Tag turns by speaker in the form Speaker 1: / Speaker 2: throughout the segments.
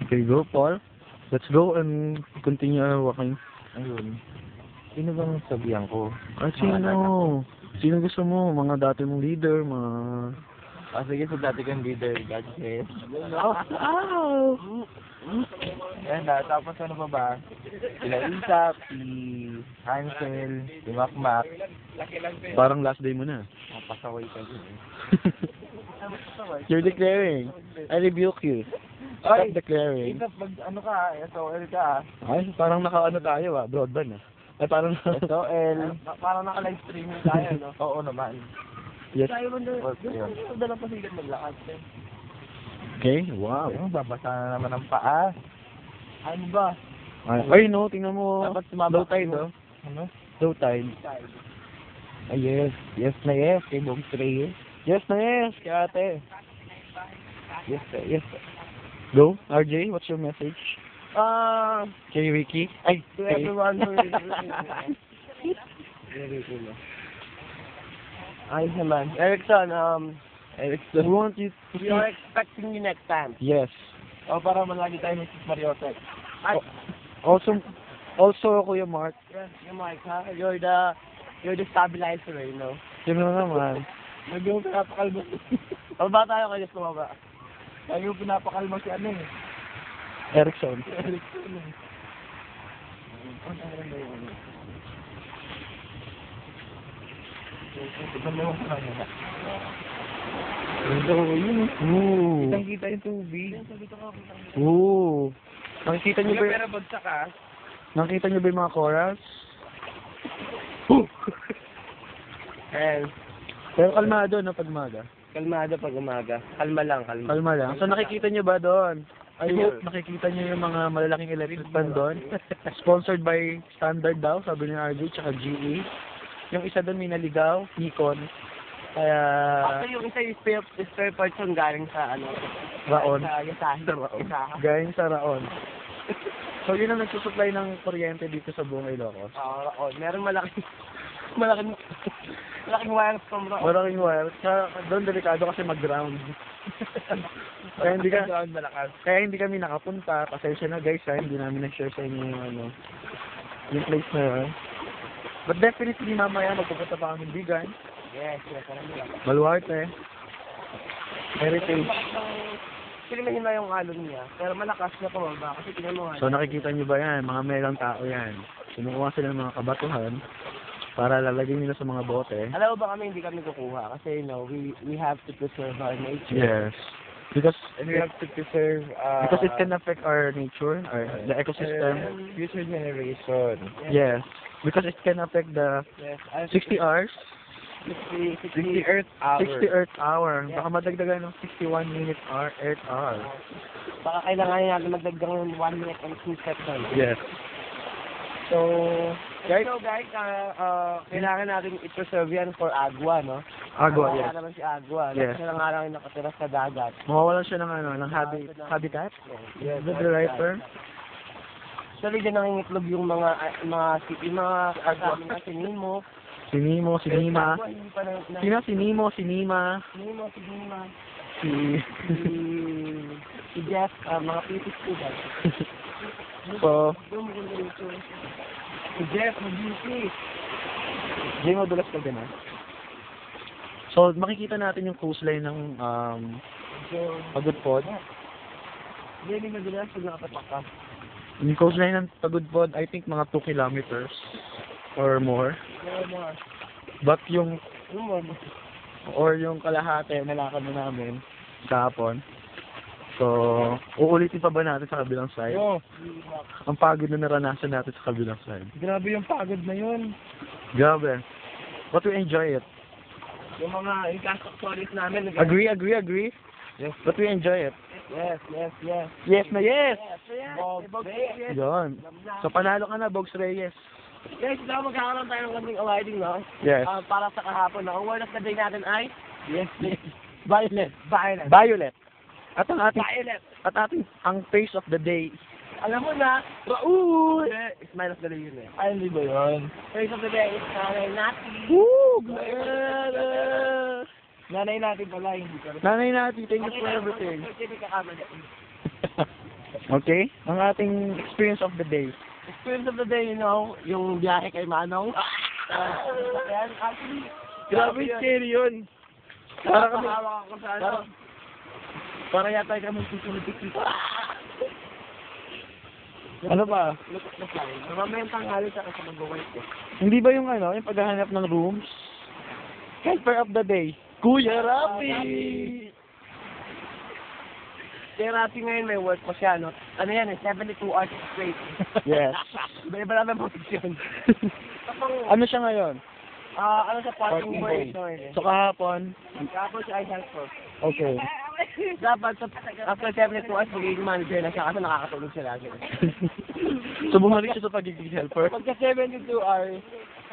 Speaker 1: Okay, go, Paul. Let's go and continue walking.
Speaker 2: Ayun. Sino bang sabihan ko?
Speaker 1: Ay, sino? Sino gusto mo? Mga dati mong leader, mga...
Speaker 2: Sige, sa dati kong leader, God bless.
Speaker 1: Ow!
Speaker 2: Yan na, tapos ano pa ba? Sila Isap, si Hansel, si Makmak.
Speaker 1: Parang last day mo na.
Speaker 2: Pasaway ka dun eh.
Speaker 1: You're declaring. I rebuke you.
Speaker 2: Oy!
Speaker 1: Stop declaring.
Speaker 2: Isap, ano ka, SOL ka.
Speaker 1: Ay, parang naka-ano tayo broadband Ay, parang...
Speaker 2: SOL. Parang naka-live streaming tayo, no? Oo naman.
Speaker 1: Yes.
Speaker 2: Tayo mo doon, dalang pasigat maglakad.
Speaker 1: Okay, wow.
Speaker 2: Ayun, babasa na naman ang paa. Ano ba?
Speaker 1: Ay, no, tingnan mo.
Speaker 2: Dapat sumabak
Speaker 1: Low tide,
Speaker 2: yung-
Speaker 1: oh.
Speaker 2: Ano?
Speaker 1: Low tide.
Speaker 2: Ay, yes. Yes na yes. Kay Bob Trey.
Speaker 1: Yes na yes, kaya ate.
Speaker 2: Yes, yes.
Speaker 1: Go, RJ, what's your message? Kay Ricky? Ay,
Speaker 2: To
Speaker 1: kay...
Speaker 2: everyone who is very cool. Ayos naman. Erickson,
Speaker 1: We want you to
Speaker 2: we are expecting you next time.
Speaker 1: Yes.
Speaker 2: O, para malagi tayo Mrs. Mariote. Ay,
Speaker 1: Also, Kuya Mark.
Speaker 2: yes, yung mic, ha? You're the stabilizer, you know?
Speaker 1: Sino naman?
Speaker 2: Lagi mo pinapakalma. O, ba tayo kayo sa baba? Lagi mo pinapakalma si ano eh.
Speaker 1: Erickson.
Speaker 2: Erickson eh.
Speaker 1: Ooh.
Speaker 2: Kitang-kita yung tubig.
Speaker 1: Ooh. Nakikita niyo ba?
Speaker 2: Pero bagsak ka.
Speaker 1: Nakita niyo ba yung mga chorus?
Speaker 2: And,
Speaker 1: Pero kalmado no pag umaga.
Speaker 2: kalmado pag umaga. Kalma lang, kalma.
Speaker 1: Kalma lang. So nakikita niyo ba doon? Ay,
Speaker 2: Sure.
Speaker 1: nakikita niyo yung mga malalaking electric fan doon? Sponsored by Standard daw, sabi ni RJ, tsaka GE. Yung isa doon may naligaw, Nikon. Kaya,
Speaker 2: Actually, yung isa yung spare parts yung galing sa ano.
Speaker 1: Raon.
Speaker 2: Sa Yasahi.
Speaker 1: Galing sa Raon. So yun ang nagsusupply ng kuryente dito sa buong Ilocos.
Speaker 2: Raon. Meron malaking wires from Raon.
Speaker 1: Maraming wire. Doon delikado kasi mag-ground. Kaya hindi
Speaker 2: malakas.
Speaker 1: Kaya hindi kami nakapunta. Pasensya na guys ha, hindi namin na-share sa inyo yung ano, yung place na yun. But definitely mamaya magpupunta pa kami Bigan,
Speaker 2: Yes, alam mo lang.
Speaker 1: Baluarte, Heritage.
Speaker 2: Silimahin na yung alon niya, pero malakas na pumaba kasi tingnan mo nga.
Speaker 1: So nakikita nyo ba yan? Mga melang tao yan. Sinukuha sila ng mga kabatuhan para lalagyan nila sa mga bote.
Speaker 2: Alam mo ba kami hindi kami kukuha kasi we have to preserve our nature.
Speaker 1: Yes. Because
Speaker 2: And we have to preserve
Speaker 1: it can affect our nature, or the ecosystem.
Speaker 2: Future generation.
Speaker 1: Yes. Because it can affect the
Speaker 2: Yes.
Speaker 1: 60 hours.
Speaker 2: 60 Earth hour.
Speaker 1: 60 Earth hour.
Speaker 2: Yeah.
Speaker 1: Baka madagdagan ng 61 minute hour, Earth hour.
Speaker 2: Baka kailangan natin magdagdag ng 1 minute and 2 seconds.
Speaker 1: Yes.
Speaker 2: So,
Speaker 1: Guys,
Speaker 2: kailangan natin i-preserve yan for agua, no?
Speaker 1: agua,
Speaker 2: Wala
Speaker 1: yes.
Speaker 2: naman si agua.
Speaker 1: Yes.
Speaker 2: Kasi lang nga lang yung nakatira sa dagat.
Speaker 1: Mawawalan siya ng ano, ng habitat? Is that the right term?
Speaker 2: Actually, dyan nangingitlog yung mga sabi nga, si Nemo.
Speaker 1: Si Nemo, si Nima.
Speaker 2: Agua, hindi pa na-
Speaker 1: Sino? Si Nemo, si Nima.
Speaker 2: Nemo, si Nima.
Speaker 1: Si...
Speaker 2: Si Jeff, mga pitis ko ba?
Speaker 1: So,
Speaker 2: Si Jeff, mag-beauty.
Speaker 1: di mo dulas ka din So, makikita natin yung coastline ng
Speaker 2: So,
Speaker 1: Pagudpod.
Speaker 2: hindi madulas pag nakatapak ka.
Speaker 1: Yung coastline ng Pagudpod, I think mga 2 kilometers or more.
Speaker 2: Pero mga,
Speaker 1: But yung
Speaker 2: yung
Speaker 1: yung kalahati nalakad na namin kahapon. So, uulitin pa ba natin sa kabilang side?
Speaker 2: Yo,
Speaker 1: Ang pagod na naranasan natin sa kabilang side.
Speaker 2: grabe yung pagod na yun.
Speaker 1: Grabe. But we enjoy it.
Speaker 2: Yung mga cast stories namin.
Speaker 1: Agree?
Speaker 2: Yes.
Speaker 1: But we enjoy it.
Speaker 2: Yes.
Speaker 1: Yes na yes!
Speaker 2: Bob Reyes.
Speaker 1: Yon. So, panalo ka na, Bogs Reyes.
Speaker 2: Guys, daw magkakaroon tayo ng konting awarding, no?
Speaker 1: Yes.
Speaker 2: Para sa kahapon, no? Ang word of the day natin ay? Yes. Violet.
Speaker 1: Violet. At ang face of the day.
Speaker 2: Alam mo na, Raul! Smile of the day yun eh.
Speaker 1: Ay, hindi ba yun?
Speaker 2: Face of the day is Nanay Nati.
Speaker 1: Woo!
Speaker 2: Nanay natin pala, hindi ko.
Speaker 1: Nanay natin, thank you for everything.
Speaker 2: Hindi ka kamali.
Speaker 1: Okay? Ang ating experience of the day.
Speaker 2: Experience of the day, you know, yung biyahe kay Manong. Ayan, actually,
Speaker 1: Grabe, scary yun. Para kami,
Speaker 2: hawak ako sa ano.
Speaker 1: para yata kami susunod dito. Ano ba?
Speaker 2: Look at the fly. Mamayang tanghali sa kasi mag-wait ko.
Speaker 1: Hindi ba yung ano, yung paghahanap ng rooms? Helper of the day. Kuya Rapi!
Speaker 2: Kaya Rapi ngayon may work pa siya, no? Ano yan eh, 72 hours straight.
Speaker 1: Yes.
Speaker 2: Iba-iba namin posisyon.
Speaker 1: Ano siya ngayon?
Speaker 2: Ano sa parking
Speaker 1: Parking
Speaker 2: boy?
Speaker 1: boy. So kahapon,
Speaker 2: Tapos siya ay helper.
Speaker 1: okay.
Speaker 2: Dapat after 72 hours, magiging manager na siya kasi nakakatulog siya lagi.
Speaker 1: So bumalik siya sa pagiging helper?
Speaker 2: Pagka 72 hours,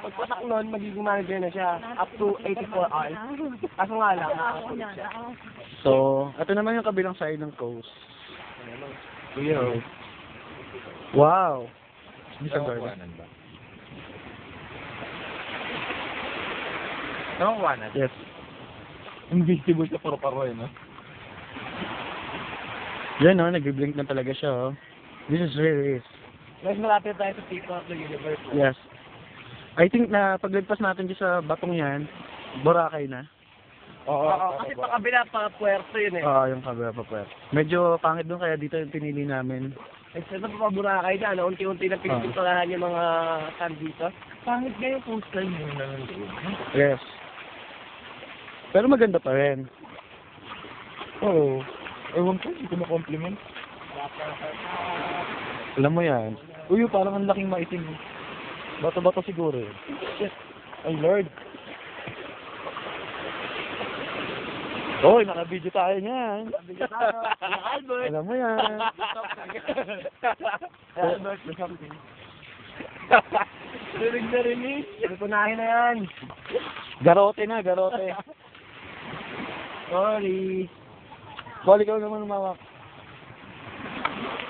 Speaker 2: pagpasak nun, magiging manager na siya up to 84 hours. Kaso nga lang, nakakatulog siya.
Speaker 1: So, ito naman yung kabilang side ng coast.
Speaker 2: Kuya,
Speaker 1: Wow! Mr. Garden.
Speaker 2: Nakakuha na.
Speaker 1: Yes. Invisible sa paro-paro eh, no? Yan, no? Nag-blink na talaga siya, oh. This is really is.
Speaker 2: Guys, malapit tayo sa people of the universe.
Speaker 1: Yes. I think na paglagpas natin dyan sa batong yan, Boracay na.
Speaker 2: Oo, kasi pakabila pa puerto yun eh.
Speaker 1: Oo, yung kabila pa po. Medyo pangit doon kaya dito yung pinili namin.
Speaker 2: Except pa Boracay na, ano, unti-unti na pinipinturahan yung mga sand dito. Pangit nga yung coastline yun na.
Speaker 1: Yes. Pero maganda pa rin. Oo. Ewan ko, hindi ko na-compliment. Alam mo yan. Uy, parang ang laking maitim. Bato-bato siguro eh. Shit. Ay, Lord. Hoy, naka-video tayo niyan.
Speaker 2: Albert!
Speaker 1: Alam mo yan.
Speaker 2: Albert, do something. Rinig na rinig. Punahin na yan.
Speaker 1: Garote na, garote.
Speaker 2: Sorry.
Speaker 1: Balik ka naman umawak.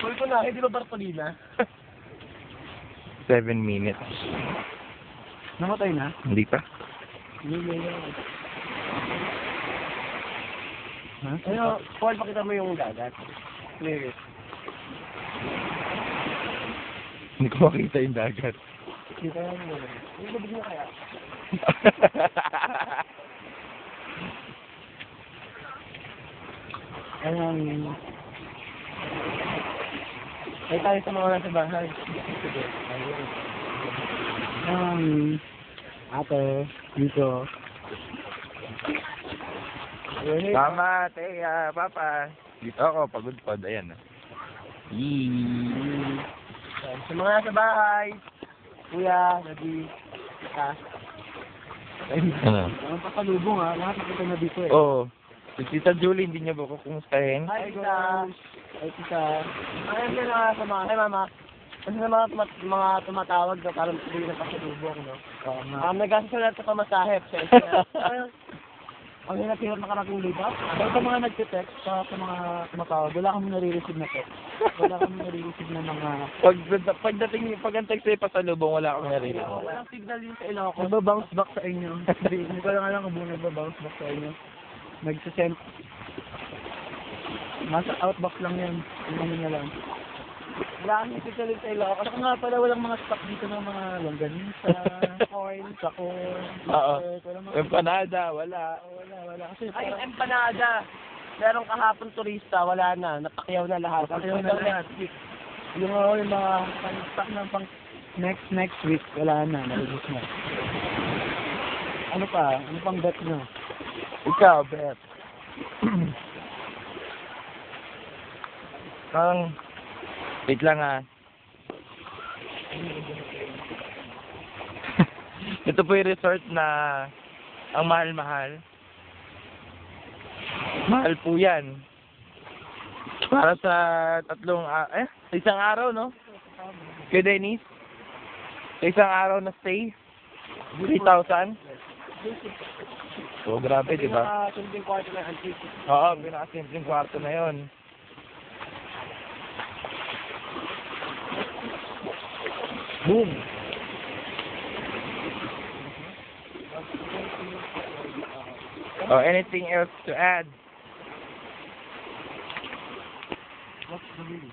Speaker 2: Sorry ko na, hindi ba Bartolina?
Speaker 3: 7 minutes.
Speaker 1: Namatay na?
Speaker 3: Hindi pa.
Speaker 1: Ha?
Speaker 2: Ano, Paul, pakita mo yung dagat. Clear.
Speaker 3: Hindi ko makita yung dagat.
Speaker 2: Kita mo. Yung labig mo kaya? Ay tayo sa mga nasa bahay.
Speaker 1: Ate, dito.
Speaker 3: Mama, Teya, Papa. Dito ako, pagod-pod. Ayan. Yee.
Speaker 2: Sa mga nasa bahay, kuya, nagi, ka.
Speaker 3: Ano?
Speaker 1: Ang pasalubong ha, lahat nakita na dito eh.
Speaker 3: Oo. Si Tita Julie, hindi niya ba ko kumustahin?
Speaker 2: Hi, tita. Hi, tita. Ayun din na sa mga, hi, mama. Kasi sa mga, mga tumatawag na parang tuloy na pasalubong, no?
Speaker 1: Oo nga.
Speaker 2: Nag-asas na ito pamasahip. Ang hirap-hirap nakarating libat.
Speaker 1: Pero sa mga nagtitext, sa mga tumatawag, wala kami nare-receive na text. Wala kami nare-receive na mga...
Speaker 3: Pag ang text ay pasalubong, wala akong narinig.
Speaker 2: Walang signal yun sa Ilocos.
Speaker 1: Nagba-bounce back sa inyo. Hindi ko lang alam kung nagba-bounce back sa inyo. Nagsisend. Nasa outbox lang yan. Tingnan nyo lang.
Speaker 2: Wala kang signal yun sa Ilocos.
Speaker 1: Saka nga pala walang mga stock dito ng mga longganisa, coin, corn,
Speaker 3: Oo.
Speaker 1: walang mga...
Speaker 3: Empanada, wala.
Speaker 1: Wala. Kasi
Speaker 2: Ay, yung
Speaker 1: parang...
Speaker 2: empanada. Meron kahapon turista, wala na. Napakyaw na lahat.
Speaker 1: Napakyaw na lahat. Yung mga stock ng pang next week, wala na. Nalubos na. Ano pa? Ano pang bet nyo?
Speaker 3: Ikaw, Bet. Wait lang ah. Ito po yung resort na ang mahal-mahal. Mahal po yan. Para sa sa isang araw, no? Kay Dennis? Sa isang araw na stay? 3,000? So, grabe, di ba?
Speaker 2: Pinaka-simpleng kwarto na antique.
Speaker 3: Oo, pinakasimpleng kwarto na yon.
Speaker 1: Boom!
Speaker 3: Oh, anything else to add?
Speaker 1: What's the meaning?